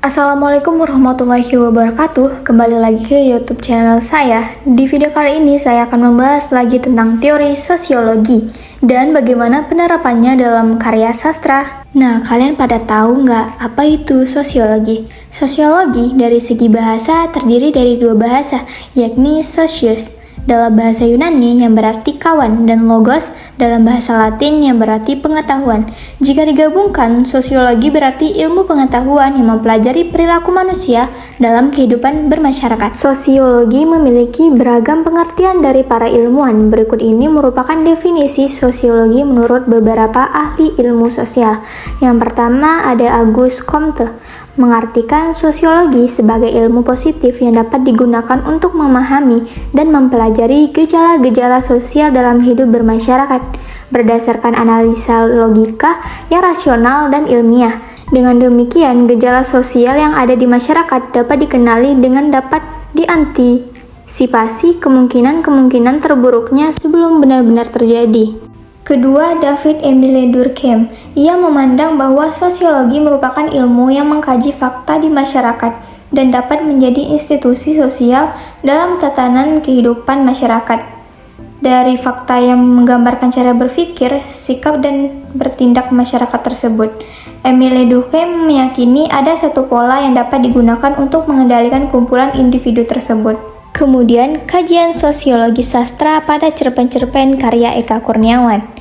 Assalamualaikum warahmatullahi wabarakatuh. Kembali lagi ke YouTube channel saya. Di video kali ini saya akan membahas lagi tentang teori sosiologi dan bagaimana penerapannya dalam karya sastra. Nah, kalian pada tahu nggak apa itu sosiologi? Sosiologi dari segi bahasa terdiri dari dua bahasa, yakni socius dalam bahasa Yunani yang berarti kawan dan logos dalam bahasa Latin yang berarti pengetahuan. Jika digabungkan, sosiologi berarti ilmu pengetahuan yang mempelajari perilaku manusia dalam kehidupan bermasyarakat. Sosiologi memiliki beragam pengertian dari para ilmuwan. Berikut ini merupakan definisi sosiologi menurut beberapa ahli ilmu sosial. Yang pertama ada Auguste Comte, mengartikan sosiologi sebagai ilmu positif yang dapat digunakan untuk memahami dan mempelajari gejala-gejala sosial dalam hidup bermasyarakat berdasarkan analisa logika yang rasional dan ilmiah. Dengan demikian, gejala sosial yang ada di masyarakat dapat dikenali dengan dapat diantisipasi kemungkinan-kemungkinan terburuknya sebelum benar-benar terjadi. Kedua, David Emile Durkheim. Ia memandang bahwa sosiologi merupakan ilmu yang mengkaji fakta di masyarakat dan dapat menjadi institusi sosial dalam tatanan kehidupan masyarakat. Dari fakta yang menggambarkan cara berpikir, sikap, dan bertindak masyarakat tersebut, Emile Durkheim meyakini ada satu pola yang dapat digunakan untuk mengendalikan kumpulan individu tersebut. Kemudian, kajian sosiologi sastra pada cerpen-cerpen karya Eka Kurniawan.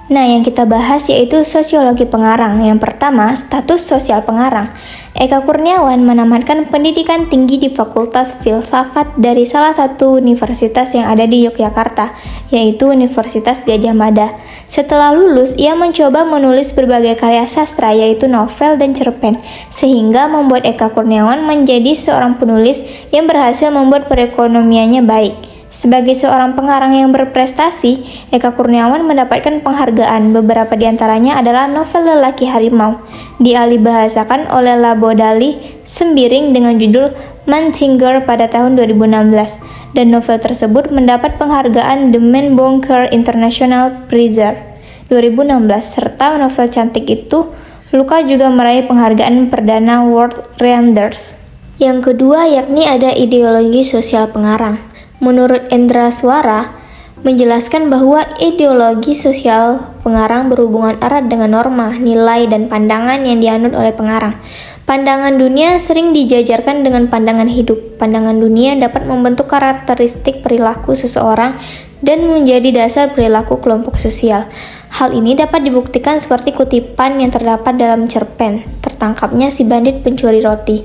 Nah, yang kita bahas yaitu sosiologi pengarang. Yang pertama, status sosial pengarang. Eka Kurniawan menamatkan pendidikan tinggi di Fakultas Filsafat dari salah satu universitas yang ada di Yogyakarta, yaitu Universitas Gadjah Mada. Setelah lulus, ia mencoba menulis berbagai karya sastra, yaitu novel dan cerpen, sehingga membuat Eka Kurniawan menjadi seorang penulis yang berhasil membuat perekonomiannya baik. Sebagai seorang pengarang yang berprestasi, Eka Kurniawan mendapatkan penghargaan. Beberapa di antaranya adalah novel Lelaki Harimau, dialihbahasakan oleh Labo Dali Sembiring dengan judul Mantinger pada tahun 2016, dan novel tersebut mendapat penghargaan The Man Booker International Prize 2016, serta novel Cantik Itu Luka juga meraih penghargaan perdana World Readers. Yang kedua yakni ada ideologi sosial pengarang. Menurut Endra Suara, menjelaskan bahwa ideologi sosial pengarang berhubungan erat dengan norma, nilai, dan pandangan yang dianut oleh pengarang. Pandangan dunia sering dijajarkan dengan pandangan hidup. Pandangan dunia dapat membentuk karakteristik perilaku seseorang dan menjadi dasar perilaku kelompok sosial. Hal ini dapat dibuktikan seperti kutipan yang terdapat dalam cerpen Tertangkapnya Si Bandit Pencuri Roti.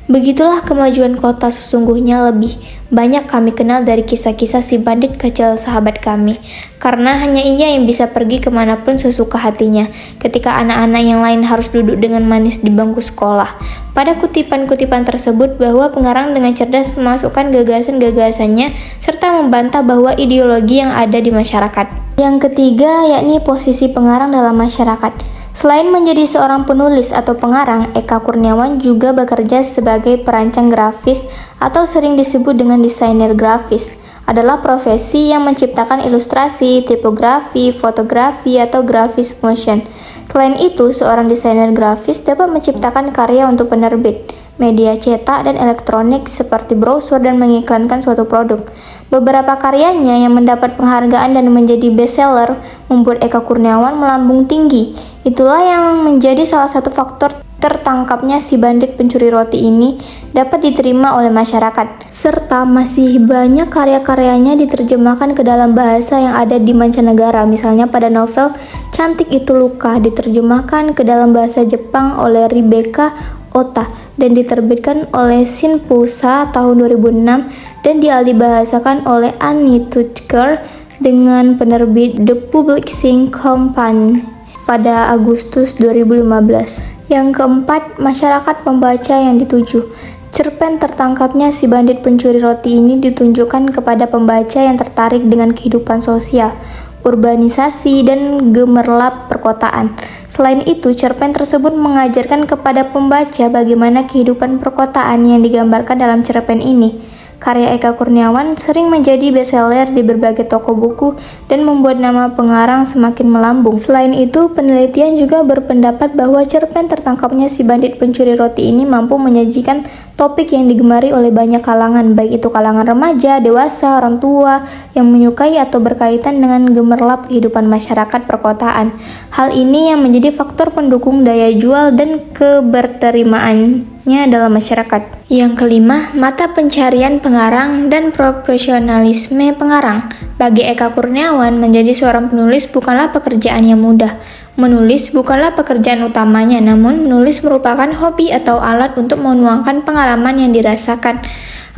Begitulah kemajuan kota sesungguhnya, lebih banyak kami kenal dari kisah-kisah si bandit kecil sahabat kami, karena hanya ia yang bisa pergi kemanapun sesuka hatinya, ketika anak-anak yang lain harus duduk dengan manis di bangku sekolah. Pada kutipan-kutipan tersebut bahwa pengarang dengan cerdas memasukkan gagasan-gagasannya, serta membantah bahwa ideologi yang ada di masyarakat. Yang ketiga yakni posisi pengarang dalam masyarakat. Selain menjadi seorang penulis atau pengarang, Eka Kurniawan juga bekerja sebagai perancang grafis atau sering disebut dengan desainer grafis. Adalah profesi yang menciptakan ilustrasi, tipografi, fotografi, atau grafis motion. Selain itu, seorang desainer grafis dapat menciptakan karya untuk penerbit, media cetak, dan elektronik seperti brosur dan mengiklankan suatu produk. Beberapa karyanya yang mendapat penghargaan dan menjadi bestseller membuat Eka Kurniawan melambung tinggi. Itulah yang menjadi salah satu faktor tertangkapnya si bandit pencuri roti ini dapat diterima oleh masyarakat. Serta masih banyak karya-karyanya diterjemahkan ke dalam bahasa yang ada di mancanegara. Misalnya pada novel Cantik Itu Luka diterjemahkan ke dalam bahasa Jepang oleh Rebecca Ota dan diterbitkan oleh Shinpusa tahun 2006 dan dialihbahasakan oleh Annie Tuchker dengan penerbit The Publishing Company pada Agustus 2015. Yang keempat, masyarakat pembaca yang dituju. Cerpen Tertangkapnya Si Bandit Pencuri Roti ini ditunjukkan kepada pembaca yang tertarik dengan kehidupan sosial, urbanisasi, dan gemerlap perkotaan. Selain itu, cerpen tersebut mengajarkan kepada pembaca bagaimana kehidupan perkotaan yang digambarkan dalam cerpen ini. Karya Eka Kurniawan sering menjadi bestseller di berbagai toko buku dan membuat nama pengarang semakin melambung. Selain itu, penelitian juga berpendapat bahwa cerpen tertangkapnya si bandit pencuri roti ini mampu menyajikan topik yang digemari oleh banyak kalangan, baik itu kalangan remaja, dewasa, orang tua, yang menyukai atau berkaitan dengan gemerlap kehidupan masyarakat perkotaan. Hal ini yang menjadi faktor pendukung daya jual dan keberterimaannya dalam masyarakat. Yang kelima, mata pencarian pengarang dan profesionalisme pengarang. Bagi Eka Kurniawan, menjadi seorang penulis bukanlah pekerjaan yang mudah. Menulis bukanlah pekerjaan utamanya, namun menulis merupakan hobi atau alat untuk menuangkan pengalaman yang dirasakan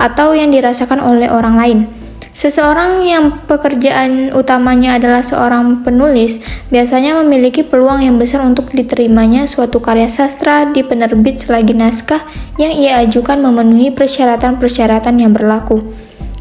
atau yang dirasakan oleh orang lain. Seseorang yang pekerjaan utamanya adalah seorang penulis biasanya memiliki peluang yang besar untuk diterimanya suatu karya sastra di penerbit selagi naskah yang ia ajukan memenuhi persyaratan-persyaratan yang berlaku.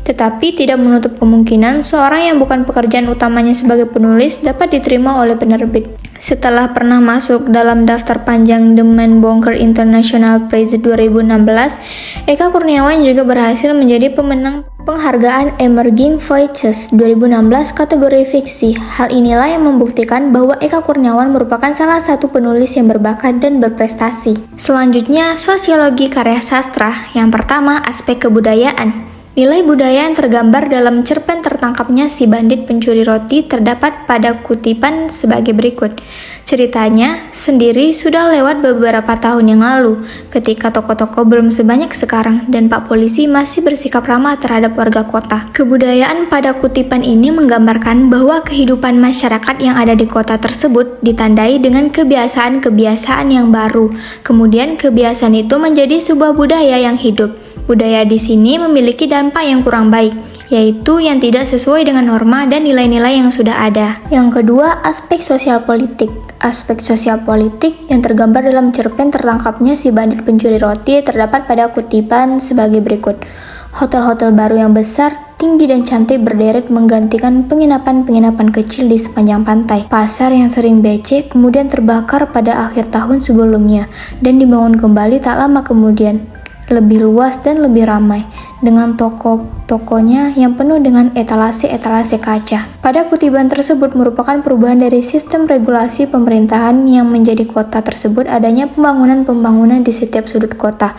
Tetapi tidak menutup kemungkinan seorang yang bukan pekerjaan utamanya sebagai penulis dapat diterima oleh penerbit. Setelah pernah masuk dalam daftar panjang The Man Booker International Prize 2016, Eka Kurniawan juga berhasil menjadi pemenang penghargaan Emerging Voices 2016 kategori fiksi. Hal inilah yang membuktikan bahwa Eka Kurniawan merupakan salah satu penulis yang berbakat dan berprestasi. Selanjutnya, sosiologi karya sastra. Yang pertama, aspek kebudayaan. Nilai budaya yang tergambar dalam cerpen tertangkapnya si bandit pencuri roti terdapat pada kutipan sebagai berikut. Ceritanya sendiri sudah lewat beberapa tahun yang lalu, ketika toko-toko belum sebanyak sekarang dan Pak Polisi masih bersikap ramah terhadap warga kota. Kebudayaan pada kutipan ini menggambarkan bahwa kehidupan masyarakat yang ada di kota tersebut ditandai dengan kebiasaan-kebiasaan yang baru. Kemudian kebiasaan itu menjadi sebuah budaya yang hidup. Budaya di sini memiliki dampak yang kurang baik, yaitu yang tidak sesuai dengan norma dan nilai-nilai yang sudah ada. Yang kedua, aspek sosial politik. Aspek sosial politik yang tergambar dalam cerpen tertangkapnya si bandit pencuri roti terdapat pada kutipan sebagai berikut. Hotel-hotel baru yang besar, tinggi dan cantik berderet menggantikan penginapan-penginapan kecil di sepanjang pantai. Pasar yang sering becek kemudian terbakar pada akhir tahun sebelumnya dan dibangun kembali tak lama kemudian. Lebih luas dan lebih ramai, dengan toko-tokonya yang penuh dengan etalase-etalase kaca. Pada kutipan tersebut merupakan perubahan dari sistem regulasi pemerintahan yang menjadi kota tersebut adanya pembangunan-pembangunan di setiap sudut kota.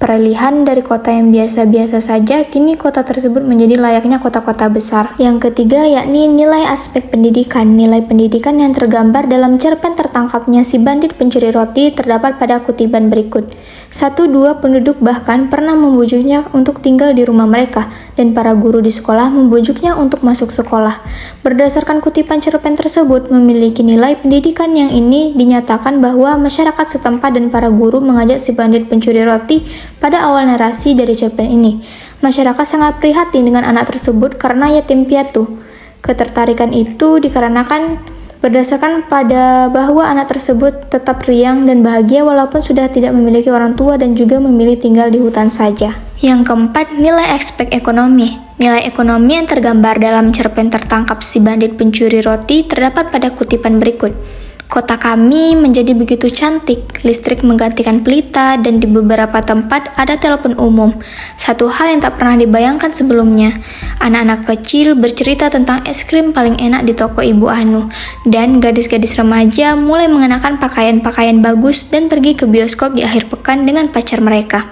Peralihan dari kota yang biasa-biasa saja, kini kota tersebut menjadi layaknya kota-kota besar. Yang ketiga yakni nilai aspek pendidikan. Nilai pendidikan yang tergambar dalam cerpen tertangkapnya si bandit pencuri roti terdapat pada kutipan berikut. 1-2 penduduk bahkan pernah membujuknya untuk tinggal di rumah mereka, dan para guru di sekolah membujuknya untuk masuk sekolah. Berdasarkan kutipan cerpen tersebut memiliki nilai pendidikan yang ini dinyatakan bahwa masyarakat setempat dan para guru mengajak si bandit pencuri roti pada awal narasi dari cerpen ini. Masyarakat sangat prihatin dengan anak tersebut karena yatim piatu. Ketertarikan itu dikarenakan berdasarkan pada bahwa anak tersebut tetap riang dan bahagia walaupun sudah tidak memiliki orang tua dan juga memilih tinggal di hutan saja. Yang keempat, nilai aspek ekonomi. Nilai ekonomi yang tergambar dalam cerpen tertangkap si bandit pencuri roti terdapat pada kutipan berikut. Kota kami menjadi begitu cantik, listrik menggantikan pelita, dan di beberapa tempat ada telepon umum. Satu hal yang tak pernah dibayangkan sebelumnya. Anak-anak kecil bercerita tentang es krim paling enak di toko Ibu Anu, dan gadis-gadis remaja mulai mengenakan pakaian-pakaian bagus dan pergi ke bioskop di akhir pekan dengan pacar mereka.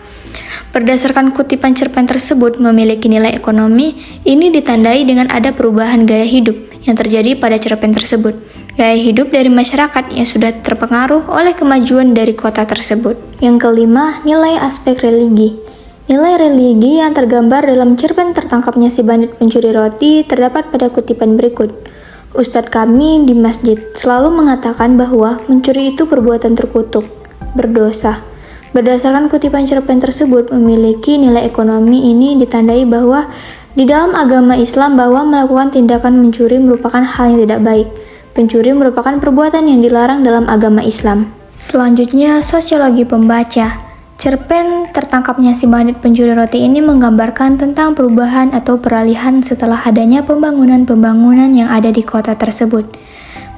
Berdasarkan kutipan cerpen tersebut memiliki nilai ekonomi, ini ditandai dengan ada perubahan gaya hidup yang terjadi pada cerpen tersebut. Gaya hidup dari masyarakat yang sudah terpengaruh oleh kemajuan dari kota tersebut. Yang kelima, nilai aspek religi. Nilai religi yang tergambar dalam cerpen tertangkapnya si bandit pencuri roti terdapat pada kutipan berikut. Ustadz kami di masjid selalu mengatakan bahwa mencuri itu perbuatan terkutuk, berdosa. Berdasarkan kutipan cerpen tersebut memiliki nilai ekonomi ini ditandai bahwa di dalam agama Islam bahwa melakukan tindakan mencuri merupakan hal yang tidak baik. Pencuri merupakan perbuatan yang dilarang dalam agama Islam. Selanjutnya, sosiologi pembaca. Cerpen tertangkapnya si bandit pencuri roti ini menggambarkan tentang perubahan atau peralihan setelah adanya pembangunan-pembangunan yang ada di kota tersebut.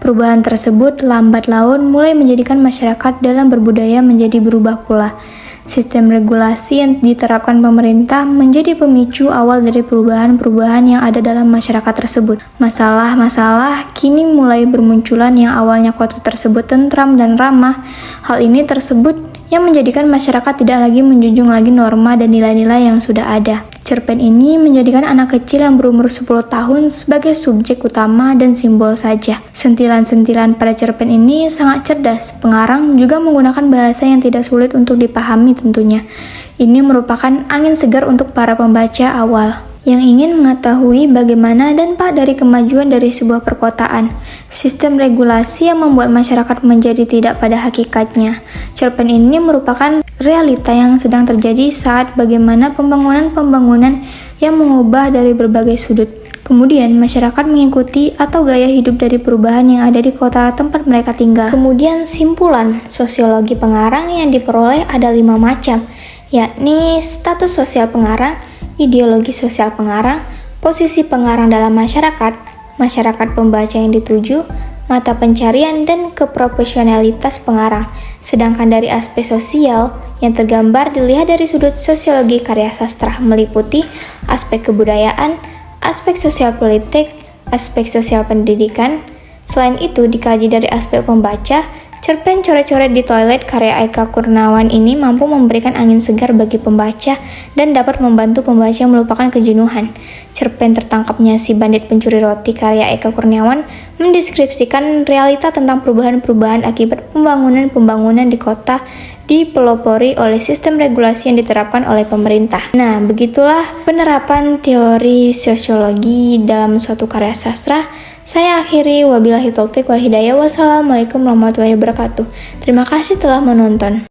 Perubahan tersebut lambat laun mulai menjadikan masyarakat dalam berbudaya menjadi berubah pula. Sistem regulasi yang diterapkan pemerintah menjadi pemicu awal dari perubahan-perubahan yang ada dalam masyarakat tersebut. Masalah-masalah kini mulai bermunculan yang awalnya kota tersebut tentram dan ramah. Hal ini tersebut yang menjadikan masyarakat tidak lagi menjunjung lagi norma dan nilai-nilai yang sudah ada. Cerpen ini menjadikan anak kecil yang berumur 10 tahun sebagai subjek utama dan simbol saja. Sentilan-sentilan pada cerpen ini sangat cerdas. Pengarang juga menggunakan bahasa yang tidak sulit untuk dipahami tentunya. Ini merupakan angin segar untuk para pembaca awal yang ingin mengetahui bagaimana dampak dari kemajuan dari sebuah perkotaan, sistem regulasi yang membuat masyarakat menjadi tidak pada hakikatnya. Cerpen ini merupakan realita yang sedang terjadi saat bagaimana pembangunan-pembangunan yang mengubah dari berbagai sudut. Kemudian masyarakat mengikuti atau gaya hidup dari perubahan yang ada di kota tempat mereka tinggal. Kemudian simpulan sosiologi pengarang yang diperoleh ada 5 macam, yakni status sosial pengarang, ideologi sosial pengarang, posisi pengarang dalam masyarakat, masyarakat pembaca yang dituju, mata pencarian, dan keprofesionalitas pengarang. Sedangkan dari aspek sosial yang tergambar dilihat dari sudut sosiologi karya sastra meliputi aspek kebudayaan, aspek sosial politik, aspek sosial pendidikan. Selain itu dikaji dari aspek pembaca. Cerpen Coret-coret di Toilet karya Eka Kurniawan ini mampu memberikan angin segar bagi pembaca dan dapat membantu pembaca melupakan kejenuhan. Cerpen Tertangkapnya Si Bandit Pencuri Roti karya Eka Kurniawan mendeskripsikan realita tentang perubahan-perubahan akibat pembangunan-pembangunan di kota dipelopori oleh sistem regulasi yang diterapkan oleh pemerintah. Nah, begitulah penerapan teori sosiologi dalam suatu karya sastra. Saya akhiri, wabillahi taufik wal hidayah. Wassalamualaikum warahmatullahi wabarakatuh. Terima kasih telah menonton.